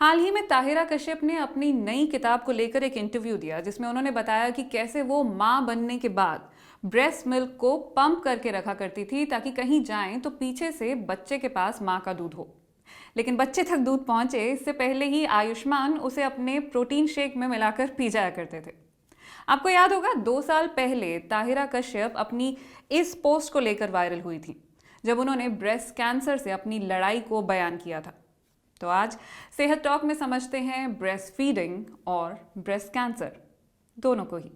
हाल ही में ताहिरा कश्यप ने अपनी नई किताब को लेकर एक इंटरव्यू दिया जिसमें उन्होंने बताया कि कैसे वो माँ बनने के बाद ब्रेस्ट मिल्क को पंप करके रखा करती थी ताकि कहीं जाएं तो पीछे से बच्चे के पास माँ का दूध हो। लेकिन बच्चे तक दूध पहुंचे इससे पहले ही आयुष्मान उसे अपने प्रोटीन शेक में मिलाकर पी जाया करते थे। आपको याद होगा 2 साल पहले ताहिरा कश्यप अपनी इस पोस्ट को लेकर वायरल हुई थी जब उन्होंने ब्रेस्ट कैंसर से अपनी लड़ाई को बयान किया था। तो आज सेहत टॉक में समझते हैं ब्रेस्ट फीडिंग और ब्रेस्ट कैंसर दोनों को ही।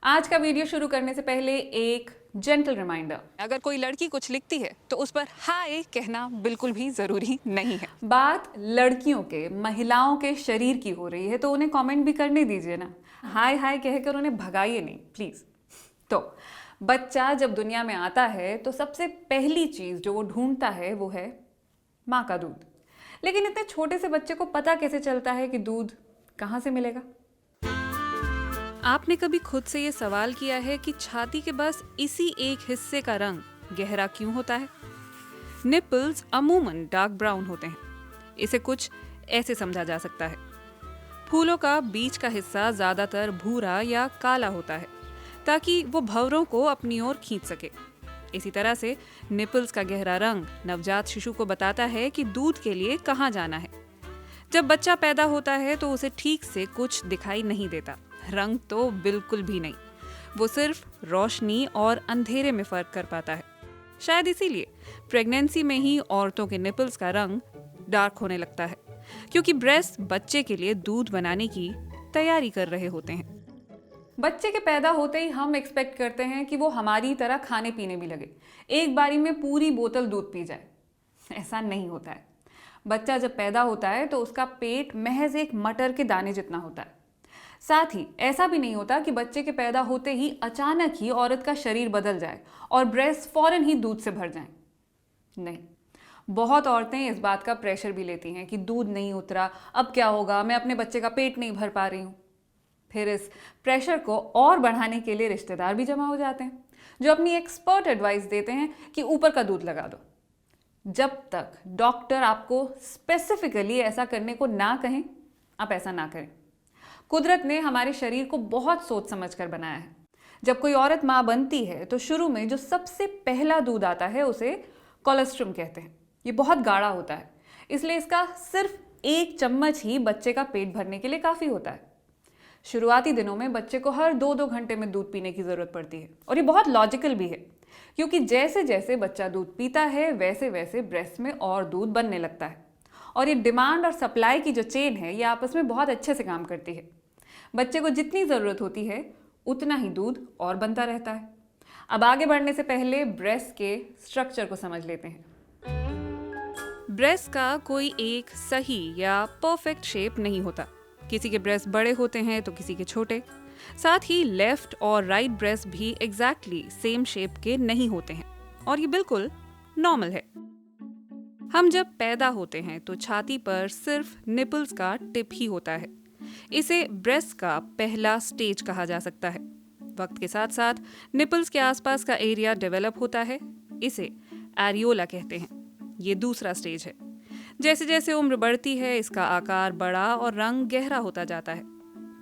आज का वीडियो शुरू करने से पहले एक जेंटल रिमाइंडर, अगर कोई लड़की कुछ लिखती है तो उस पर हाय कहना बिल्कुल भी जरूरी नहीं है। बात लड़कियों के, महिलाओं के शरीर की हो रही है तो उन्हें कमेंट भी करने दीजिए ना, हाय हाय कहकर उन्हें भगाइए नहीं प्लीज। तो बच्चा जब दुनिया में आता है तो सबसे पहली चीज जो वो ढूंढता है वो है माँ का दूध। लेकिन इतने छोटे से बच्चे को पता कैसे चलता है कि दूध कहाँ से मिलेगा? आपने कभी खुद से ये सवाल किया है कि छाती के बस इसी एक हिस्से का रंग गहरा क्यों होता है? निपल्स अमूमन डार्क ब्राउन होते हैं। इसे कुछ ऐसे समझा जा सकता है। फूलों का बीच का हिस्सा ज्यादातर भूरा या काला होता है ताकि वो भंवरों को अपनी ओर खींच सके। इसी तरह से निपल्स का गहरा रंग नवजात शिशु को बताता है कि दूध के लिए कहाँ जाना है। जब बच्चा पैदा होता है तो उसे ठीक से कुछ दिखाई नहीं देता, रंग तो बिल्कुल भी नहीं। वो सिर्फ रोशनी और अंधेरे में फर्क कर पाता है। शायद इसीलिए प्रेगनेंसी में ही औरतों के निपल्स का रंग डार्क होने लगता है, क्योंकि ब्रेस्ट बच्चे के लिए दूध बनाने की तैयारी कर रहे होते हैं। बच्चे के पैदा होते ही हम एक्सपेक्ट करते हैं कि वो हमारी तरह खाने पीने भी लगे, एक बारी में पूरी बोतल दूध पी जाए। ऐसा नहीं होता है। बच्चा जब पैदा होता है तो उसका पेट महज एक मटर के दाने जितना होता है। साथ ही ऐसा भी नहीं होता कि बच्चे के पैदा होते ही अचानक ही औरत का शरीर बदल जाए और ब्रेस्ट फौरन ही दूध से भर जाएं। नहीं, बहुत औरतें इस बात का प्रेशर भी लेती हैं कि दूध नहीं उतरा, अब क्या होगा, मैं अपने बच्चे का पेट नहीं भर पा रही हूँ। फिर इस प्रेशर को और बढ़ाने के लिए रिश्तेदार भी जमा हो जाते हैं जो अपनी एक्सपर्ट एडवाइस देते हैं कि ऊपर का दूध लगा दो। जब तक डॉक्टर आपको स्पेसिफिकली ऐसा करने को ना कहें, आप ऐसा ना करें। कुदरत ने हमारे शरीर को बहुत सोच समझ कर बनाया है। जब कोई औरत माँ बनती है तो शुरू में जो सबसे पहला दूध आता है उसे कोलेस्ट्रम कहते हैं। ये बहुत गाढ़ा होता है, इसलिए इसका सिर्फ 1 चम्मच ही बच्चे का पेट भरने के लिए काफ़ी होता है। शुरुआती दिनों में बच्चे को हर 2-2 घंटे में दूध पीने की ज़रूरत पड़ती है और ये बहुत लॉजिकल भी है, क्योंकि जैसे जैसे बच्चा दूध पीता है वैसे वैसे ब्रेस्ट में और दूध बनने लगता है और ये डिमांड और सप्लाई की जो चेन है ये आपस में बहुत अच्छे से काम करती है। बच्चे को जितनी ज़रूरत होती है उतना ही दूध और बनता रहता है। अब आगे बढ़ने से पहले ब्रेस्ट के स्ट्रक्चर को समझ लेते हैं। ब्रेस्ट का कोई एक सही या परफेक्ट शेप नहीं होता। किसी के ब्रेस्ट बड़े होते हैं तो किसी के छोटे। साथ ही लेफ्ट और राइट ब्रेस्ट भी एग्जैक्टली सेम शेप के नहीं होते हैं और ये बिल्कुल नॉर्मल है। हम जब पैदा होते हैं तो छाती पर सिर्फ निपल्स का टिप ही होता है। इसे ब्रेस्ट का पहला स्टेज कहा जा सकता है। वक्त के साथ साथ निपल्स के आसपास का एरिया डेवलप होता है। इसे एरियोला कहते हैं। ये दूसरा स्टेज है। जैसे जैसे उम्र बढ़ती है इसका आकार बड़ा और रंग गहरा होता जाता है।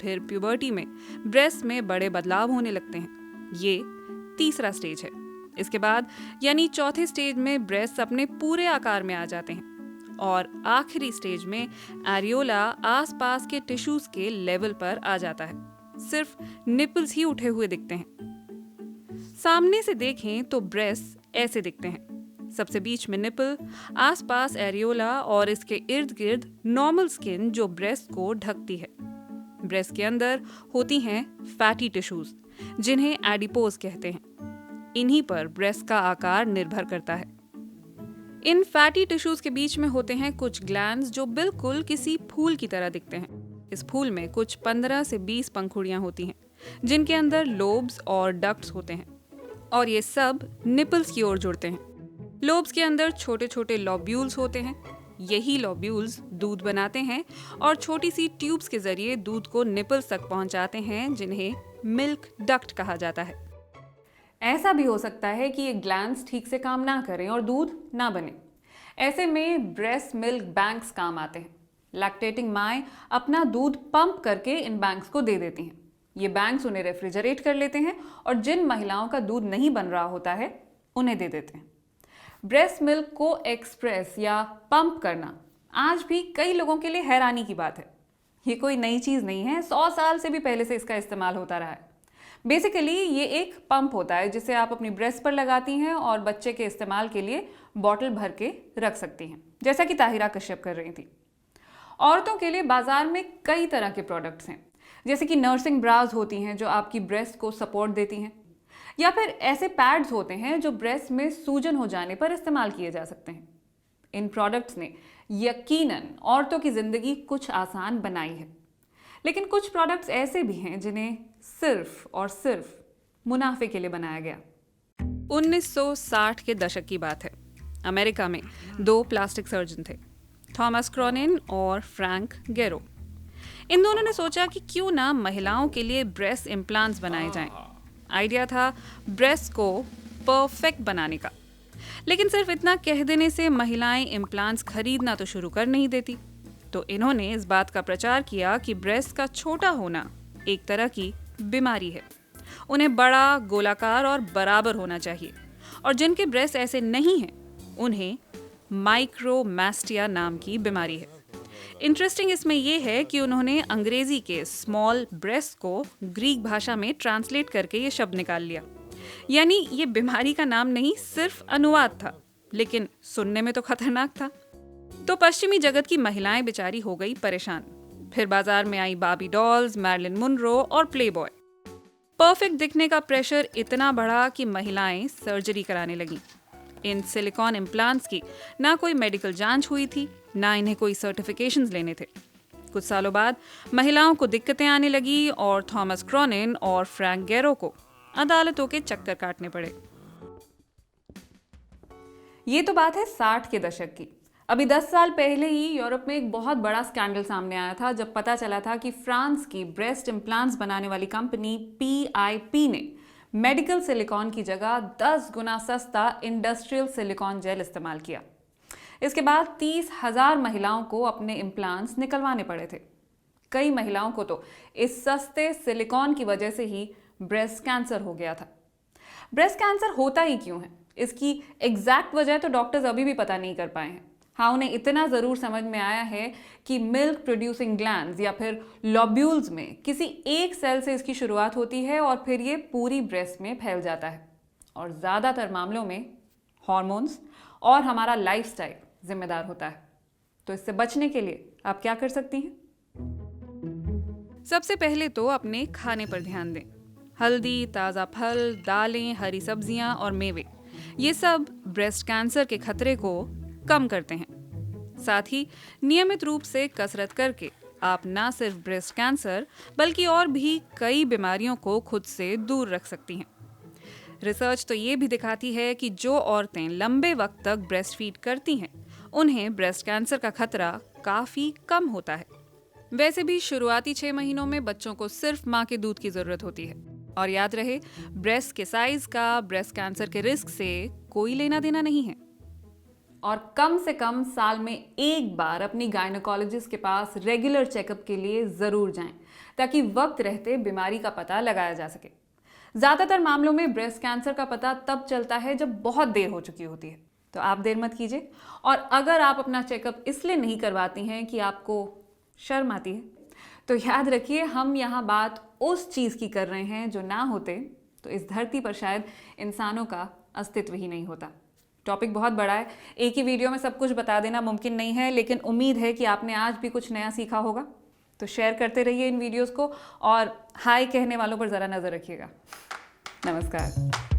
फिर प्यूबर्टी में ब्रेस्ट में बड़े बदलाव होने लगते हैं। ये तीसरा स्टेज है। इसके बाद यानी चौथे स्टेज में ब्रेस्ट अपने पूरे आकार में आ जाते हैं और आखिरी स्टेज में एरियोला आसपास के टिश्यूज के लेवल पर आ जाता है। सिर्फ निपल्स ही उठे हुए दिखते हैं। सामने से देखें तो ब्रेस्ट ऐसे दिखते हैं। सबसे बीच में निपल, आसपास एरियोला और इसके इर्द गिर्द नॉर्मल स्किन जो ब्रेस्ट को ढकती है। ब्रेस्ट के अंदर होती हैं फैटी टिश्यूज जिन्हें एडिपोज कहते हैं। इन्हीं पर ब्रेस्ट का आकार निर्भर करता है। इन फैटी टिश्यूज के बीच में होते हैं कुछ ग्लैंड्स जो बिल्कुल किसी फूल की तरह दिखते हैं। इस फूल में कुछ 15 से 20 पंखुड़ियां होती हैं जिनके अंदर लोब्स और डक्ट्स होते हैं और ये सब निपल्स की ओर जुड़ते हैं। लोब्स के अंदर छोटे छोटे लॉब्यूल्स होते हैं। यही लॉब्यूल्स दूध बनाते हैं और छोटी सी ट्यूब्स के जरिए दूध को निपल्स तक पहुंचाते हैं जिन्हें मिल्क डक्ट कहा जाता है। ऐसा भी हो सकता है कि ये ग्लैंड्स ठीक से काम ना करें और दूध ना बने। ऐसे में ब्रेस्ट मिल्क बैंक्स काम आते हैं। लैक्टेटिंग माएँ अपना दूध पंप करके इन बैंक्स को दे देती हैं। ये बैंक्स उन्हें रेफ्रिजरेट कर लेते हैं और जिन महिलाओं का दूध नहीं बन रहा होता है उन्हें दे देते हैं। ब्रेस्ट मिल्क को एक्सप्रेस या पंप करना आज भी कई लोगों के लिए हैरानी की बात है। ये कोई नई चीज़ नहीं है, 100 साल से भी पहले से इसका इस्तेमाल होता रहा है। बेसिकली ये एक पंप होता है जिसे आप अपनी ब्रेस्ट पर लगाती हैं और बच्चे के इस्तेमाल के लिए बॉटल भर के रख सकती हैं, जैसा कि ताहिरा कश्यप कर रही थी। औरतों के लिए बाजार में कई तरह के प्रोडक्ट्स हैं, जैसे कि नर्सिंग ब्राज होती हैं जो आपकी ब्रेस्ट को सपोर्ट देती हैं, या फिर ऐसे पैड्स होते हैं जो ब्रेस्ट में सूजन हो जाने पर इस्तेमाल किए जा सकते हैं। इन प्रोडक्ट्स ने यकीनन औरतों की ज़िंदगी कुछ आसान बनाई है, लेकिन कुछ प्रोडक्ट्स ऐसे भी हैं जिन्हें सिर्फ और सिर्फ मुनाफे के लिए बनाया गया। 1960 के दशक की बात है। अमेरिका में 2 प्लास्टिक सर्जन थे, थॉमस क्रॉनिन और फ्रैंक गेरो। इन दोनों ने सोचा कि क्यों ना महिलाओं के लिए ब्रेस्ट इम्प्लांट्स बनाए जाएं। आइडिया था ब्रेस्ट को परफेक्ट बनाने का, लेकिन सिर्फ इतना कह देने से महिलाएं इम्प्लांट्स खरीदना तो शुरू कर नहीं देती। तो इन्होंने इस बात का प्रचार किया कि ब्रेस्ट का छोटा होना एक तरह की बीमारी है, उन्हें बड़ा, गोलाकार और बराबर होना चाहिए, और जिनके ब्रेस्ट ऐसे नहीं हैं उन्हें माइक्रोमैस्टिया नाम की बीमारी है। इंटरेस्टिंग इसमें यह है कि उन्होंने अंग्रेजी के स्मॉल ब्रेस्ट को ग्रीक भाषा में ट्रांसलेट करके ये शब्द निकाल लिया। यानी ये बीमारी का नाम नहीं, सिर्फ अनुवाद था, लेकिन सुनने में तो खतरनाक था। तो पश्चिमी जगत की महिलाएं बेचारी हो गई परेशान। फिर बाजार में आई बार्बी डॉल्स, मैरिलिन मुनरो और प्लेबॉय। परफेक्ट दिखने का प्रेशर इतना बढ़ा कि महिलाएं सर्जरी कराने लगीं। इन सिलिकॉन इम्प्लांट्स की ना कोई मेडिकल जांच हुई थी, ना इन्हें कोई सर्टिफिकेशंस लेने थे। कुछ सालों बाद महिलाओं को दिक्कतें आने लगी और थॉमस क्रॉनिन और फ्रैंक गेरो को अदालतों के चक्कर काटने पड़े। ये तो बात है 60 के दशक की। अभी 10 साल पहले ही यूरोप में एक बहुत बड़ा स्कैंडल सामने आया था जब पता चला था कि फ्रांस की ब्रेस्ट इम्प्लांट्स बनाने वाली कंपनी PIP ने मेडिकल सिलिकॉन की जगह 10 गुना सस्ता इंडस्ट्रियल सिलिकॉन जेल इस्तेमाल किया। इसके बाद 30,000 महिलाओं को अपने इम्प्लांट्स निकलवाने पड़े थे। कई महिलाओं को तो इस सस्ते सिलिकॉन की वजह से ही ब्रेस्ट कैंसर हो गया था। ब्रेस्ट कैंसर होता ही क्यों है, इसकी एग्जैक्ट वजह तो डॉक्टर्स अभी भी पता नहीं कर पाए हैं। हाँ, उन्हें इतना ज़रूर समझ में आया है कि मिल्क प्रोड्यूसिंग ग्लैंड्स या फिर लोब्यूल्स में किसी एक सेल से इसकी शुरुआत होती है और फिर ये पूरी ब्रेस्ट में फैल जाता है। और ज़्यादातर मामलों में हार्मोन्स और हमारा लाइफस्टाइल जिम्मेदार होता है। तो इससे बचने के लिए आप क्या कर सकती हैं? सबसे पहले तो अपने खाने पर ध्यान दें। हल्दी, ताज़ा फल, दालें, हरी सब्जियां और मेवे, ये सब ब्रेस्ट कैंसर के खतरे को कम करते हैं। साथ ही नियमित रूप से कसरत करके आप ना सिर्फ ब्रेस्ट कैंसर बल्कि और भी कई बीमारियों को खुद से दूर रख सकती हैं। रिसर्च तो ये भी दिखाती है कि जो औरतें लंबे वक्त तक ब्रेस्ट फीड करती हैं उन्हें ब्रेस्ट कैंसर का खतरा काफ़ी कम होता है। वैसे भी शुरुआती 6 महीनों में बच्चों को सिर्फ माँ के दूध की ज़रूरत होती है। और याद रहे, ब्रेस्ट के साइज का ब्रेस्ट कैंसर के रिस्क से कोई लेना देना नहीं है। और कम से कम साल में एक बार अपनी गायनेकोलॉजिस्ट के पास रेगुलर चेकअप के लिए ज़रूर जाएं, ताकि वक्त रहते बीमारी का पता लगाया जा सके। ज़्यादातर मामलों में ब्रेस्ट कैंसर का पता तब चलता है जब बहुत देर हो चुकी होती है। तो आप देर मत कीजिए। और अगर आप अपना चेकअप इसलिए नहीं करवाती हैं कि आपको शर्म आती है, तो याद रखिए हम यहाँ बात उस चीज़ की कर रहे हैं जो ना होते तो इस धरती पर शायद इंसानों का अस्तित्व ही नहीं होता। टॉपिक बहुत बड़ा है, एक ही वीडियो में सब कुछ बता देना मुमकिन नहीं है, लेकिन उम्मीद है कि आपने आज भी कुछ नया सीखा होगा। तो शेयर करते रहिए इन वीडियोस को और हाय कहने वालों पर ज़रा नज़र रखिएगा। नमस्कार।